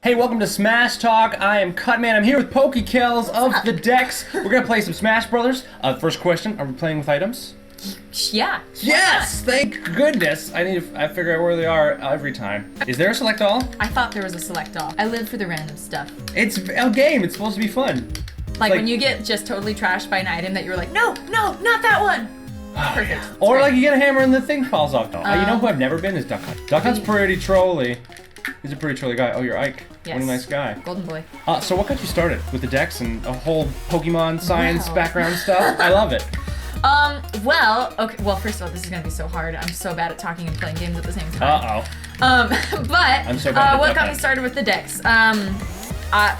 Hey, welcome to Smash Talk. I am Cutman. I'm here with Pokekills of the Dex. We're gonna play some Smash Brothers. First question: are we playing with items? Yeah. Yes! Thank goodness. I figure out where they are every time. Is there a select all? I thought there was a select all. I live for the random stuff. It's a game. It's supposed to be fun. Like when you get just totally trashed by an item that you're like, no, not that one. Perfect. Yeah. Or like you get a hammer and the thing falls off. You know who I've never been is Duck Hunt. Duck Hunt's pretty trolly. He's a pretty trolly guy. Oh, you're Ike. Yes. What a nice guy. Golden boy. So what got you started with the Dex and a whole Pokemon science background stuff? I love it. Well, okay. Well, first of all, this is gonna be so hard. I'm so bad at talking and playing games at the same time. But I'm so bad at what got Duck me started with the Dex?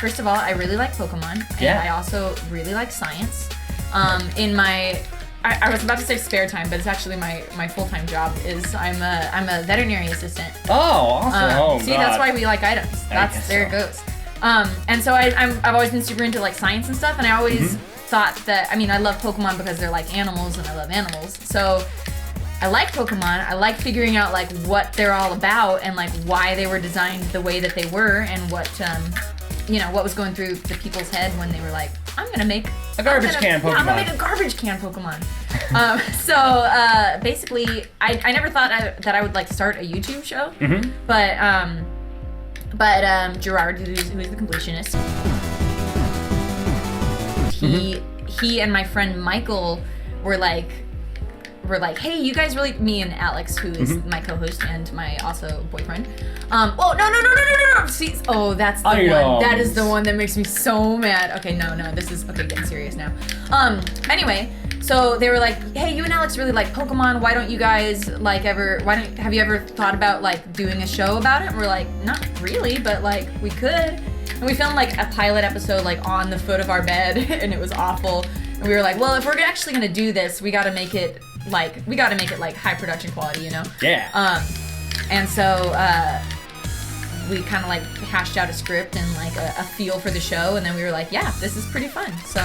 First of all, I really like Pokemon, and Yeah. I also really like science. In my I was about to say spare time, but it's actually my full-time job. Is I'm a veterinary assistant. Oh, awesome. See, that's why we like items. There it goes. And so I've always been super into like science and stuff, and I always thought that, I mean, I love Pokemon because they're like animals, and I love animals. So I like Pokemon. I like figuring out like what they're all about and like why they were designed the way that they were, and what what was going through the people's head when they were like, I'm gonna make a garbage can Pokemon. Yeah, I'm gonna make a garbage can Pokemon. Basically, I never thought that I would like start a YouTube show, but Gerard, who's the completionist, he and my friend Michael were like, hey, you guys really, me and Alex, who is my co-host and my also boyfriend. Oh, no. See, oh, that's the one. That is the one that makes me so mad. Okay, no, this is, okay, getting serious now. Anyway, so they were like, hey, you and Alex really like Pokemon. Why don't you guys like have you ever thought about like doing a show about it? And we're like, not really, but like we could. And we filmed like a pilot episode like on the foot of our bed, and it was awful. And we were like, well, if we're actually gonna do this, we gotta make it like high production quality, you know? Yeah. And so we kind of like hashed out a script and like a feel for the show, and then we were like, yeah, this is pretty fun. So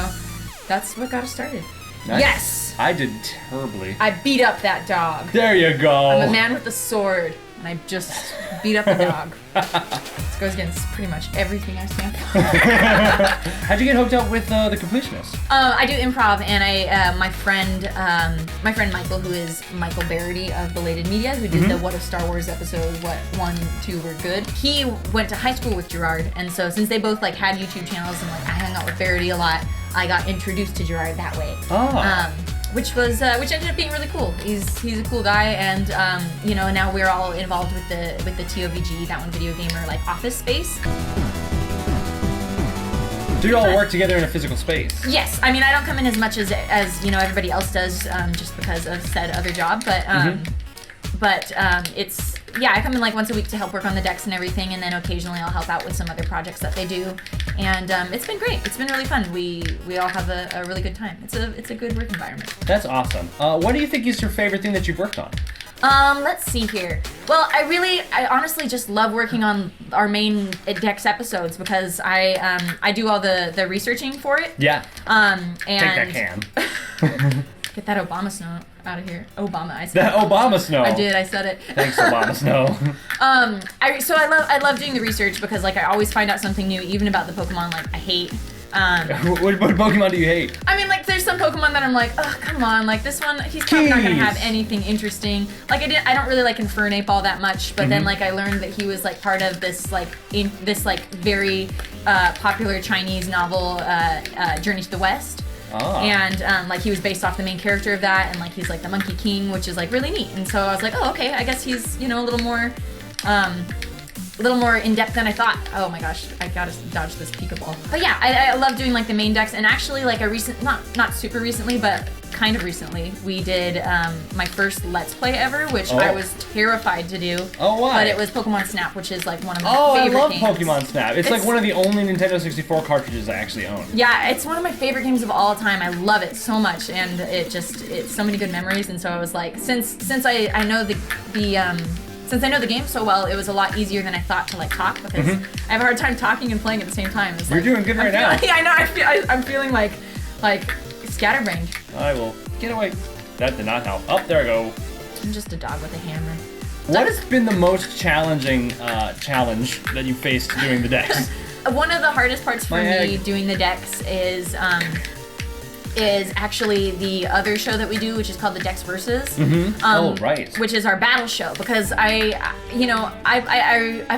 that's what got us started. Nice. Yes! I did terribly. I beat up that dog. There you go. I'm a man with a sword, and I just beat up a dog. This goes against pretty much everything I stand for. How'd you get hooked up with the completionist? I do improv, and my friend Michael, who is Michael Barrity of Belated Media, who did the What If Star Wars episode, what 1, 2 were good. He went to high school with Gerard, and so since they both like had YouTube channels and like I hung out with Barrity a lot, I got introduced to Gerard that way. Which ended up being really cool. He's a cool guy, and now we're all involved with the TOVG, that one video gamer, like office space. Do you all work together in a physical space? Yes, I mean I don't come in as much as everybody else does, just because of said other job, but it's, yeah, I come in like once a week to help work on the decks and everything, and then occasionally I'll help out with some other projects that they do, and it's been great. It's been really fun. We all have a really good time. It's a good work environment. That's awesome. What do you think is your favorite thing that you've worked on? Let's see here. Well, I honestly just love working on our main Dex episodes because I do all the researching for it. Yeah. And take that can. Get that Obama snow out of here. Obama, I said. That Obama snow. I said it. Thanks, Obama snow. I love doing the research because like I always find out something new, even about the Pokemon like I hate. What Pokemon do you hate? I mean, like, there's some Pokemon that I'm like, oh, come on, like, this one, he's probably not gonna have anything interesting. Like, I don't really like Infernape all that much, but then, like, I learned that he was, like, part of this, like, very popular Chinese novel, Journey to the West. Oh. And, like, he was based off the main character of that, and, like, he's, like, the Monkey King, which is, like, really neat. And so I was like, oh, okay, I guess he's, a little more in depth than I thought. Oh my gosh, I gotta dodge this Pokeball. But yeah, I love doing like the main decks, and actually like not super recently, but kind of recently, we did my first Let's Play ever, which I was terrified to do. Oh, why? But it was Pokemon Snap, which is like one of my favorite games. I love Pokemon Snap. It's like one of the only Nintendo 64 cartridges I actually own. Yeah, it's one of my favorite games of all time. I love it so much, and it's so many good memories. And so I was like, since I know since I know the game so well, it was a lot easier than I thought to like talk, because I have a hard time talking and playing at the same time. You're doing good right now. Yeah, I know. I'm feeling like scatterbrained. I will get away. That did not help. Up there I go. I'm just a dog with a hammer. What has been the most challenging challenge that you faced doing the decks? One of the hardest parts for My me egg. doing the decks is actually the other show that we do, which is called the Dex Versus. Oh, right. Which is our battle show, because I've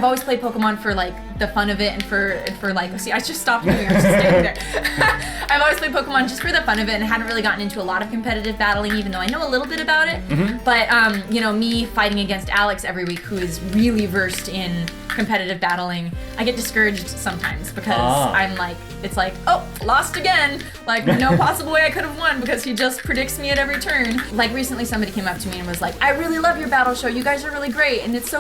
always played Pokemon for like the fun of it and for like, see, I just stopped moving, I was just standing there. I've always played Pokemon just for the fun of it and hadn't really gotten into a lot of competitive battling, even though I know a little bit about it. But me fighting against Alex every week, who is really versed in competitive battling, I get discouraged sometimes because I'm like, it's like, oh, lost again. Like, no possible way I could have won because he just predicts me at every turn. Like, recently somebody came up to me and was like, I really love your battle show. You guys are really great. And it's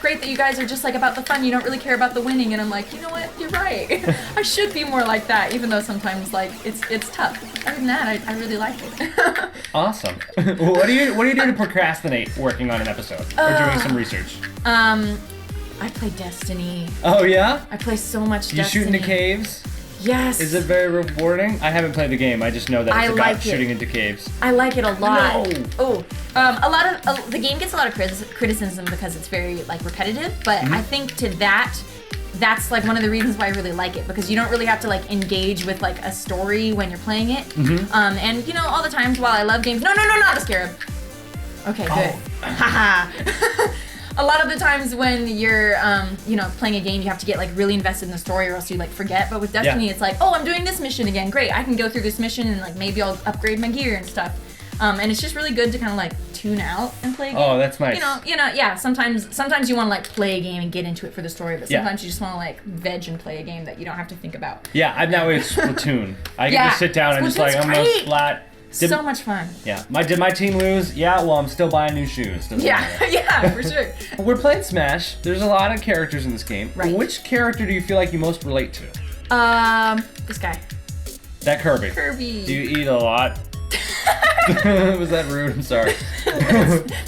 great that you guys are just like about the fun. You don't really care about the winning. And I'm like, you know what? You're right. I should be more like that, even though sometimes like it's tough. Other than that, I really like it. Awesome. What do you do to procrastinate working on an episode or doing some research? I play Destiny. Oh yeah? I play so much You Destiny. shoot into caves? Yes. Is it very rewarding? I haven't played the game. I just know that I it's about like it. shooting into caves. I like it a lot. No. Oh, the game gets a lot of criticism because it's very like repetitive. But I think that's like one of the reasons why I really like it, because you don't really have to like engage with like a story when you're playing it. And you know, all the times while I love games, no, not a scarab. Okay, good. Haha. A lot of the times when you're, playing a game, you have to get like really invested in the story, or else you like forget. But with Destiny, it's like, oh, I'm doing this mission again. Great, I can go through this mission and like maybe I'll upgrade my gear and stuff. And it's just really good to kind of like tune out and play a game. Oh, that's nice. Yeah. Sometimes you want to like play a game and get into it for the story, but Yeah. sometimes you just want to like veg and play a game that you don't have to think about. Yeah, I'm that way with Splatoon. I can Yeah, just sit down and just like, Splatoon's I'm gonna great. splat. So much fun. Yeah. Did my team lose? Yeah, well, I'm still buying new shoes. Doesn't matter. Yeah, for sure. We're playing Smash. There's a lot of characters in this game. Right. Which character do you feel like you most relate to? This guy. That Kirby. Kirby. Do you eat a lot? Was that rude? I'm sorry.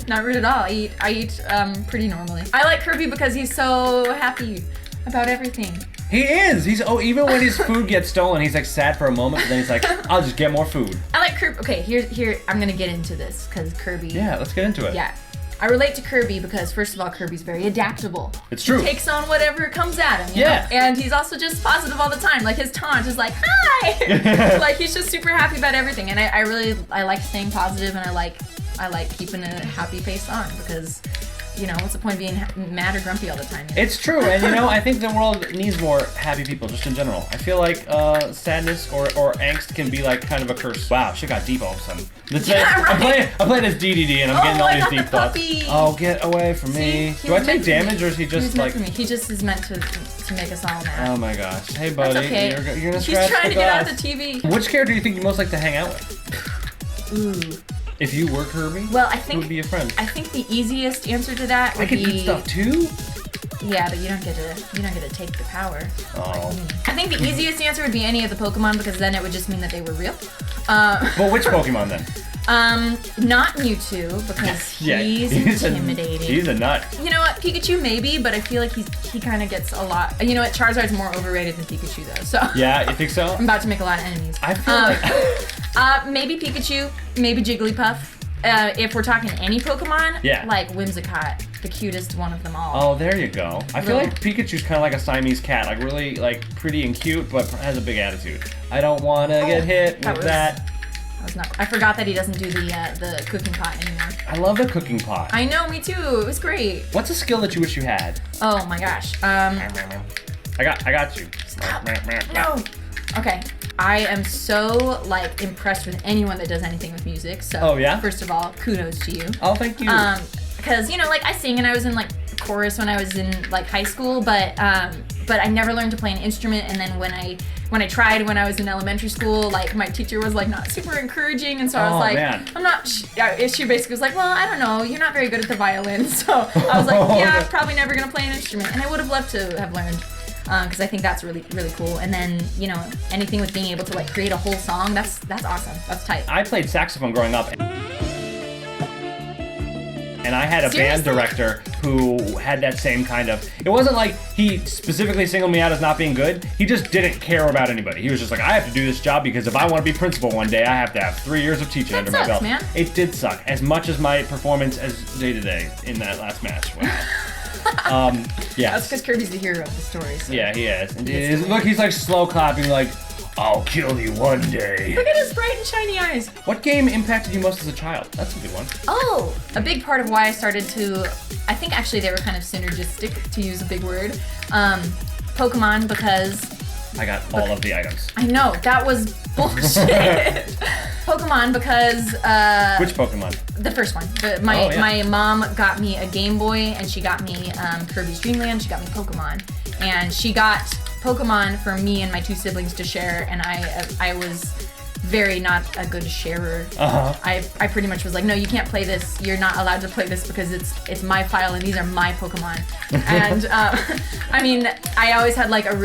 Not rude at all. I eat pretty normally. I like Kirby because he's so happy about everything. He is. Even when his food gets stolen, he's like sad for a moment, but then he's like, I'll just get more food. I like Kirby. Okay, here I'm gonna get into this because Kirby. Yeah, let's get into it. Yeah. I relate to Kirby because, first of all, Kirby's very adaptable. It's true. He takes on whatever comes at him. You Yeah. know? And he's also just positive all the time. Like his taunt is like, hi! Like he's just super happy about everything. And I like staying positive, and I like keeping a happy face on, because, you know, what's the point of being mad or grumpy all the time? You know? It's true, and I think the world needs more happy people, just in general. I feel like sadness or angst can be like kind of a curse. Wow, shit got deep all of a sudden. Yeah, right. I'm playing as DDD, and I'm getting all I these got deep the thoughts. puppy. Oh, get away from me. See, Do I he's take meant for me. damage, or is he just He's like... meant for me. He just is meant to make us all mad. Oh my gosh. Hey, buddy. That's okay. You're gonna He's scratch trying the to get out glass. the TV. Which character do you think you most like to hang out with? Ooh. If you were Kirby, Well, I who think would be a friend? I think the easiest answer to that I would can be eat stuff too? Yeah, but you don't get to take the power. Oh. I think the easiest answer would be any of the Pokemon, because then it would just mean that they were real. But which Pokemon then? Not Mewtwo, because he's intimidating. He's a nut. You know what, Pikachu maybe, but I feel like he kind of gets a lot. You know what, Charizard's more overrated than Pikachu though. So Yeah, you think so? I'm about to make a lot of enemies. I feel like... Maybe Pikachu, maybe Jigglypuff. If we're talking any Pokemon, Yeah. like Whimsicott, the cutest one of them all. Oh, there you go. I feel like Pikachu's kind of like a Siamese cat, like really like pretty and cute, but has a big attitude. I don't want to get hit that with was- that. I forgot that he doesn't do the cooking pot anymore. I love the cooking pot. I know, me too. It was great. What's a skill that you wish you had? Oh my gosh. I got you. No. Okay. I am so like impressed with anyone that does anything with music. So Oh, yeah? first of all, kudos to you. Oh, thank you. Because you know, like I sing and I was in like chorus when I was in like high school, but I never learned to play an instrument. And then when I tried when I was in elementary school, like my teacher was like not super encouraging, and so I was Oh, like, man. I'm not. She basically was like, well, I don't know, you're not very good at the violin. So I was like, yeah, I'm probably never gonna play an instrument, and I would have loved to have learned. Because I think that's really, really cool. And then, you know, anything with being able to like create a whole song, that's awesome. That's tight. I played saxophone growing up. and I had a band Seriously? director who had that same kind of. It wasn't like he specifically singled me out as not being good. He just didn't care about anybody. He was just like, I have to do this job because if I want to be principal one day, I have to have 3 years of teaching That under my sucks, belt. man. It did suck as much as my performance as day to day in that last match. Yeah. That's because Kirby's the hero of the story. So. Yeah, he is. And look, he's like slow clapping, like, I'll kill you one day. Look at his bright and shiny eyes. What game impacted you most as a child? That's a good one. Oh, a big part of why I started to, I think actually they were kind of synergistic, to use a big word. Pokemon, because I got all of the items. I know that was bullshit. Pokemon because Which Pokemon? the first one. Oh, yeah. My mom got me a Game Boy and she got me Kirby's Dream Land. She got me Pokemon, and she got Pokemon for me and my two siblings to share. And I was very not a good sharer. I pretty much was like, no, you can't play this. You're not allowed to play this because it's my file and these are my Pokemon. And I mean, I always had like a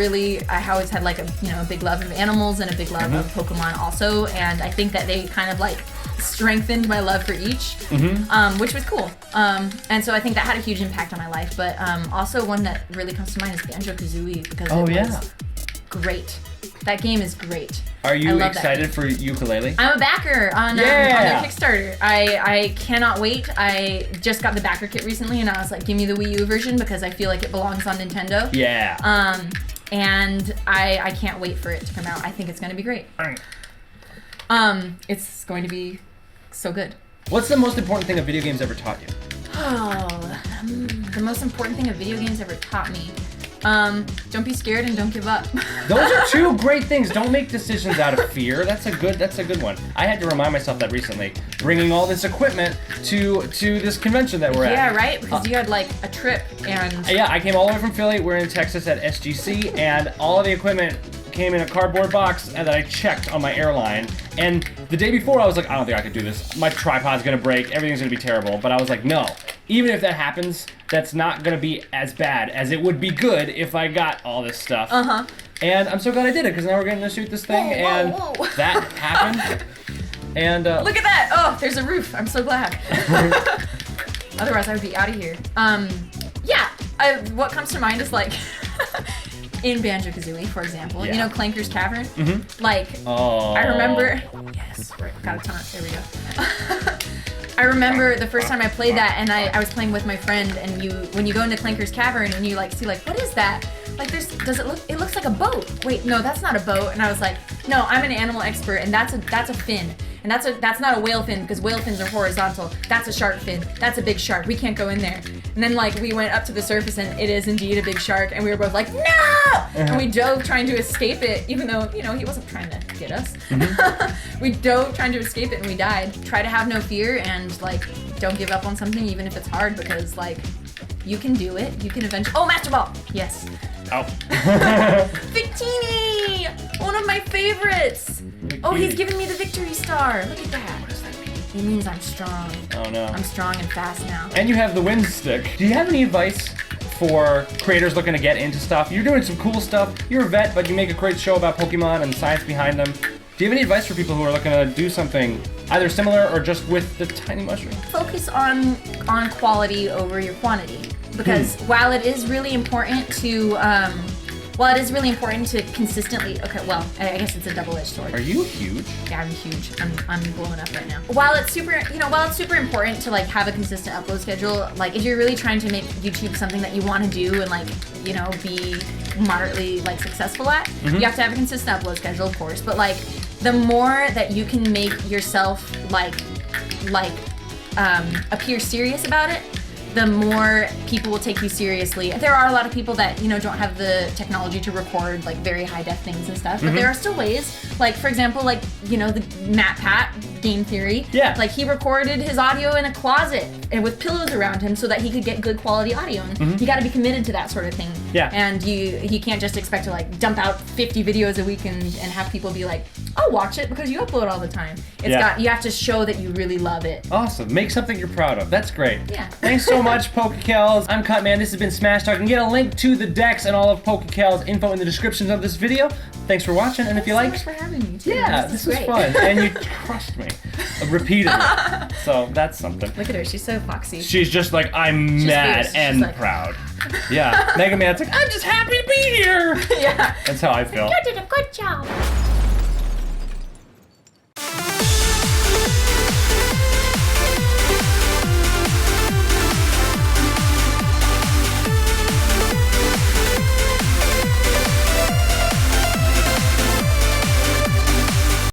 big love of animals and a big love of Pokemon also. And I think that they kind of like strengthened my love for each, which was cool. And so I think that had a huge impact on my life. But also one that really comes to mind is Banjo-Kazooie because it was great. That game is great. Are you excited for ukulele? I'm a backer on their Kickstarter. I cannot wait. I just got the backer kit recently, and I was like, give me the Wii U version because I feel like it belongs on Nintendo. Yeah. And I can't wait for it to come out. I think it's going to be great. It's going to be so good. What's the most important thing a video game's ever taught you? Oh, the most important thing a video game's ever taught me. Don't be scared and don't give up. Those are two great things. Don't make decisions out of fear. That's a good one. I had to remind myself that recently, bringing all this equipment to this convention that we're at. Yeah, right? Because you had like a trip and... Yeah, I came all the way from Philly. We're in Texas at SGC, and all of the equipment came in a cardboard box and that I checked on my airline. And the day before, I was like, I don't think I could do this. My tripod's gonna break. Everything's gonna be terrible. But I was like, no. Even if that happens, that's not gonna be as bad as it would be good if I got all this stuff. And I'm so glad I did it because now we're getting to shoot this thing, and that happened. And look at that! Oh, there's a roof. I'm so glad. Otherwise, I would be out of here. What comes to mind is like in Banjo-Kazooie, for example, you know Clanker's Cavern. Like, I remember. Yes, right. Got a ton. There we go. I remember the first time I played that, and I was playing with my friend, and when you go into Clanker's Cavern and you like see like, what is that? Like, it looks like a boat. Wait, no, that's not a boat. And I was like, no, I'm an animal expert, and that's a fin. And that's not a whale fin because whale fins are horizontal. That's a shark fin. That's a big shark. We can't go in there. And then like we went up to the surface and it is indeed a big shark, and we were both like, no! And we dove trying to escape it, even though, you know, he wasn't trying to get us. We dove trying to escape it and we died. Try to have no fear and like don't give up on something even if it's hard, because like you can do it. You can eventually. Oh, Master Ball! Yes. Oh. Victini! One of my favorites! Oh, he's giving me the victory star. Look at that. What does that mean? It means I'm strong. Oh no. I'm strong and fast now. And you have the wind stick. Do you have any advice for creators looking to get into stuff? You're doing some cool stuff. You're a vet, but you make a great show about Pokemon and the science behind them. Do you have any advice for people who are looking to do something either similar or just with the tiny mushroom? Focus on quality over your quantity, because while it is really important to consistently. Okay, well, I guess it's a double-edged sword. Are you huge? Yeah, I'm huge. I'm blowing up right now. While it's super important to like have a consistent upload schedule, like if you're really trying to make YouTube something that you want to do and like, you know, be moderately like successful at, you have to have a consistent upload schedule, of course. But like the more that you can make yourself appear serious about it, the more people will take you seriously. There are a lot of people that, you know, don't have the technology to record like very high def things and stuff, but there are still ways. Like, for example, like, you know, the MatPat, Game Theory. Yeah. Like, he recorded his audio in a closet and with pillows around him so that he could get good quality audio. And you gotta be committed to that sort of thing. Yeah. And you can't just expect to like dump out 50 videos a week and have people be like, I'll watch it because you upload all the time. You have to show that you really love it. Awesome. Make something you're proud of. That's great. Yeah. Thanks so much, Pokekells. I'm Cutman. This has been Smash Talk. You can get a link to the decks and all of Pokekells' info in the description of this video. Thanks for watching, and if you like... Thanks so much for having me, too. Yeah, this was fun. And you crushed me. repeatedly. So that's something. Look at her, she's so foxy. She's just like, I'm mad fierce. and She's like- proud. Yeah, Mega Man's like, I'm just happy to be here. Yeah. That's how I feel. You did a good job.